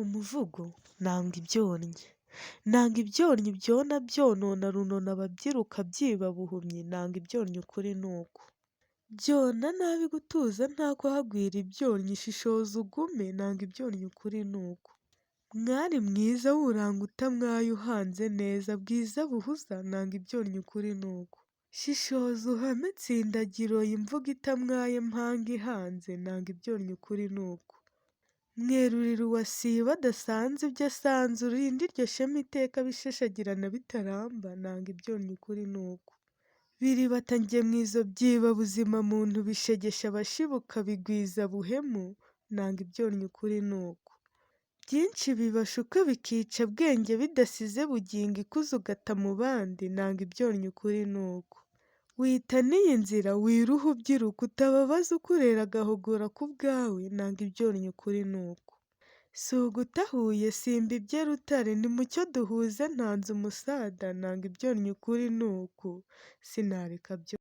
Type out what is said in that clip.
Umuvugo nanga ibyonnyi. Nanga ibyonnyi byona byonona runona ababyiruka byiba buhumyi, nanga ibyonnyi ukuri ni uku. Byona nabi gutuza nta kuhagwira ibyonnyi, shishoza ugume, nanga ibyonnyi ukuri ni uku. Mwari mwiza w'uranga utamwaye uhanze neza, bwiza buhuza, nanga ibyonnyi ukuri ni uku. Shishoza uhame tsindagiro imvugo itamwaye mpanga ihanze, nanga ibyonnyi ukuri ni uku. Mwerurira uwasiba adasanze ibyo asanze, urinde iryo shema iteka bishashagirana bitaramba, nanga ibyonnyi ukuri ni uku. Biribata ngemwizo byiba buzima muntu, bishegesha abashibuka bigwiza buhemu, nanga ibyonnyi ukuri ni uku. Byinshi bibashuka bikica bwenge bidasize bugingo, ikuzo ugata mu bandi, nanga ibyonnyi ukuri ni uku. Wita n'iyi nzira wiruha ubyiruka, utababaza ukurera agahogora ku bwawe, nanga ibyonnyi ukuri ni uku. Si ugutahuye simba ibye rutare, nimucyo duhuze ntanze umusada, nanga ibyonnyi ukuri ni uku. Sinareka byo